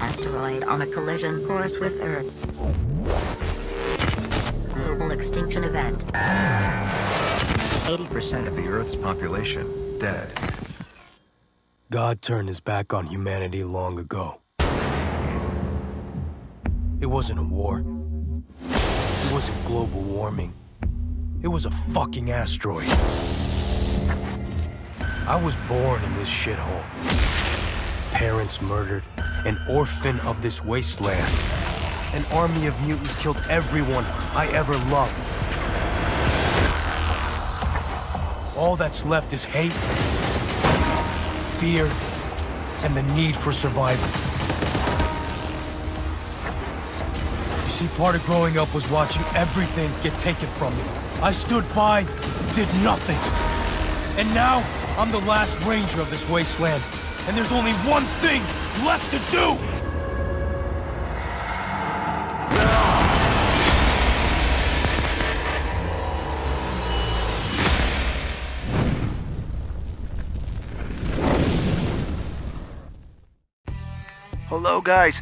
asteroid on a collision course with Earth. Global extinction event. 80% of the Earth's population dead. God turned his back on humanity long ago. It wasn't a war. It wasn't global warming. It was a fucking asteroid. I was born in this shithole. Parents murdered, an orphan of this wasteland. An army of mutants killed everyone I ever loved. All that's left is hate, fear, and the need for survival. You see, part of growing up was watching everything get taken from me. I stood by, did nothing. And now, I'm the last ranger of this wasteland, and there's only one thing left to do! Hello guys,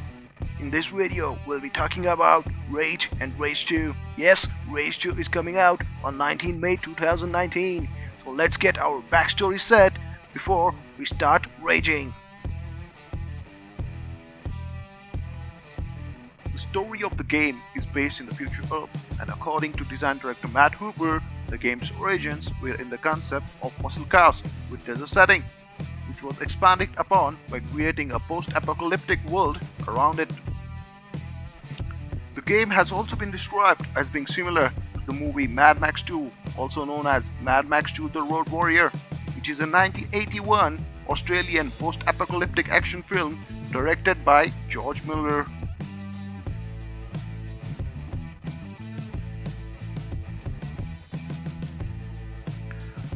in this video we'll be talking about Rage and Rage 2. Yes, Rage 2 is coming out on 19 May 2019. So let's get our backstory set before we start raging. The story of the game is based in the future Earth, and according to design director Matt Hooper, the game's origins were in the concept of muscle cars with desert setting, which was expanded upon by creating a post-apocalyptic world around it. The game has also been described as being similar to the movie Mad Max 2, also known as Mad Max 2 The Road Warrior, which is a 1981 Australian post-apocalyptic action film directed by George Miller.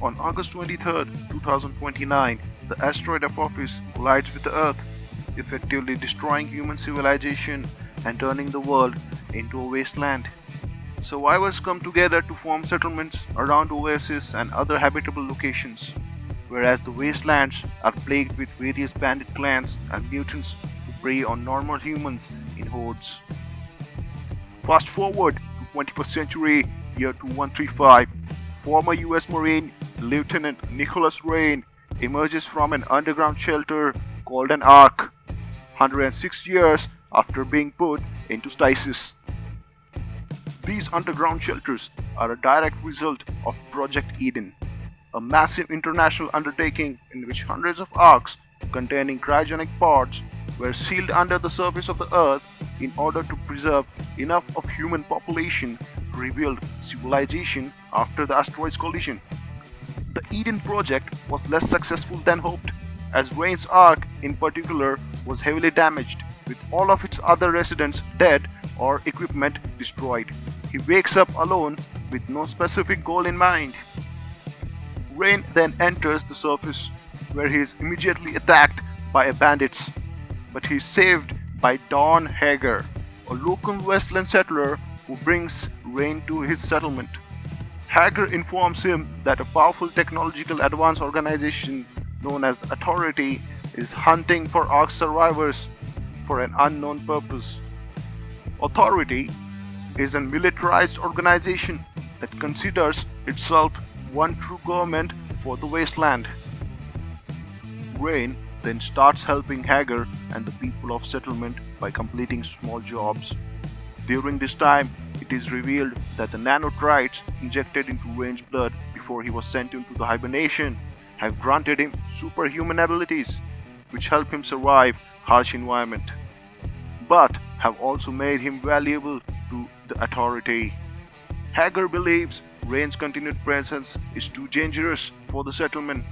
On August 23, 2029, the asteroid Apophis collides with the Earth, effectively destroying human civilization and turning the world into a wasteland. Survivors come together to form settlements around oases and other habitable locations, whereas the wastelands are plagued with various bandit clans and mutants who prey on normal humans in hordes. Fast forward to 21st century, year 2135, former US Marine Lieutenant Nicholas Rain emerges from an underground shelter called an Ark, 106 years after being put into stasis. These underground shelters are a direct result of Project Eden, a massive international undertaking in which hundreds of arks containing cryogenic pods were sealed under the surface of the Earth in order to preserve enough of human population to rebuild civilization after the asteroid's collision. The Eden project was less successful than hoped, as Rain's Ark in particular was heavily damaged, with all of its other residents dead or equipment destroyed. He wakes up alone with no specific goal in mind. Rain then enters the surface, where he is immediately attacked by bandits, but he is saved by Don Hager, a local wasteland settler who brings Rain to his settlement. Hager informs him that a powerful technological advance organization known as the Authority is hunting for Ark survivors for an unknown purpose. Authority is a militarized organization that considers itself one true government for the wasteland. Rain then starts helping Hager and the people of settlement by completing small jobs. During this time, it is revealed that the nanotrites injected into Rain's blood before he was sent into the hibernation have granted him superhuman abilities, which help him survive harsh environment, but have also made him valuable to the Authority. Hager believes Rain's continued presence is too dangerous for the settlement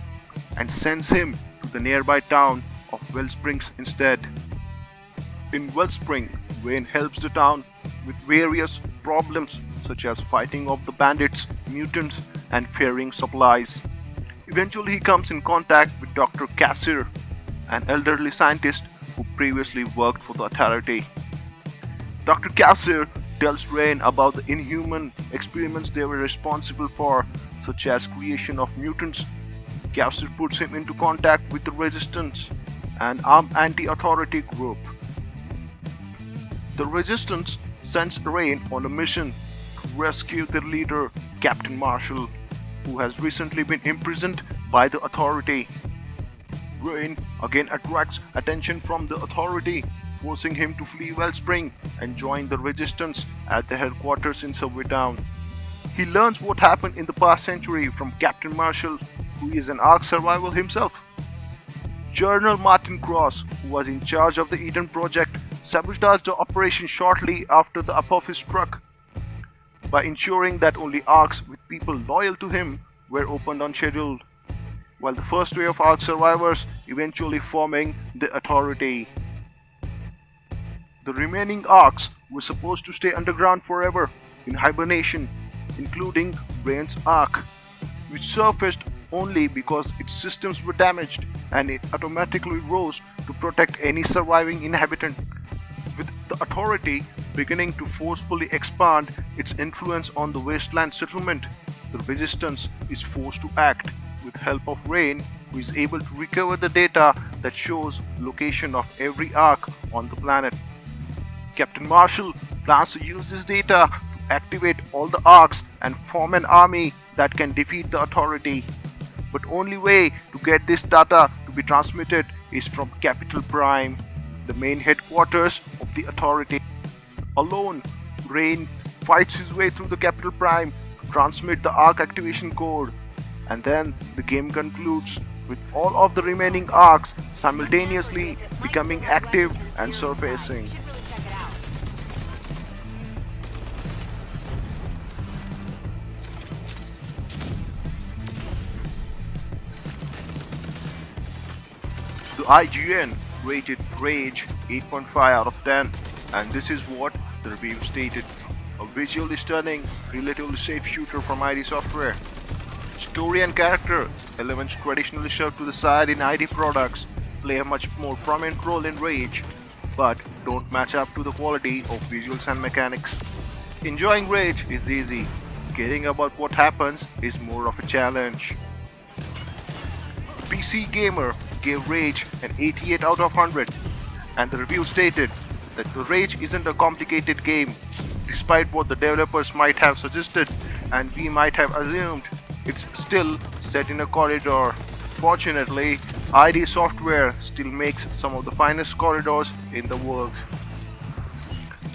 and sends him to the nearby town of Wellsprings instead. In Wellspring, Rain helps the town with various problems such as fighting off the bandits, mutants, and ferrying supplies. Eventually he comes in contact with Dr. Cassir, an elderly scientist who previously worked for the Authority. Dr. Cassir tells Rain about the inhuman experiments they were responsible for, such as creation of mutants. Cassir puts him into contact with the Resistance, an armed anti-authority group. The Resistance sends Rain on a mission to rescue their leader, Captain Marshall, who has recently been imprisoned by the Authority. Rain again attracts attention from the Authority, forcing him to flee Wellspring and join the Resistance at the headquarters in Subway Town. He learns what happened in the past century from Captain Marshall, who is an Ark survivor himself. General Martin Cross, who was in charge of the Eden Project, sabotaged the operation shortly after the Apophis struck, by ensuring that only Arks with people loyal to him were opened on schedule, while the first wave of Ark survivors eventually forming the Authority. The remaining Arks were supposed to stay underground forever in hibernation, including Rain's Ark, which surfaced only because its systems were damaged and it automatically rose to protect any surviving inhabitant. With the Authority beginning to forcefully expand its influence on the Wasteland settlement, the Resistance is forced to act with help of Rain, who is able to recover the data that shows location of every Ark on the planet. Captain Marshall plans to use this data to activate all the Arks and form an army that can defeat the Authority. But only way to get this data to be transmitted is from Capital Prime, the main headquarters of the Authority. Alone, Rain fights his way through the Capital Prime to transmit the Ark activation code, and then the game concludes with all of the remaining Arks simultaneously becoming active and surfacing. The IGN rated Rage 8.5 out of 10, and this is what the review stated. A visually stunning, relatively safe shooter from ID Software. Story and character elements traditionally shoved to the side in ID products play a much more prominent role in Rage, but don't match up to the quality of visuals and mechanics. Enjoying Rage is easy. Caring about what happens is more of a challenge. PC Gamer gave Rage an 88 out of 100, and the review stated that the Rage isn't a complicated game, despite what the developers might have suggested and we might have assumed. It's still set in a corridor. Fortunately, ID Software still makes some of the finest corridors in the world.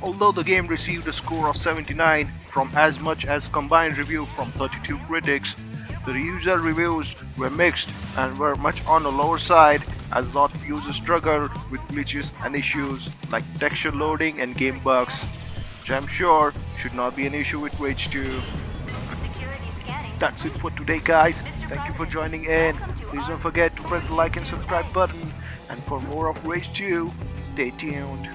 Although the game received a score of 79 from as much as combined review from 32 critics, the user reviews were mixed and were much on the lower side, as a lot of users struggled with glitches and issues like texture loading and game bugs, which I'm sure should not be an issue with Rage 2. That's it for today, guys. Thank you for joining in. Please don't forget to press the like and subscribe button, and for more of Rage 2, stay tuned.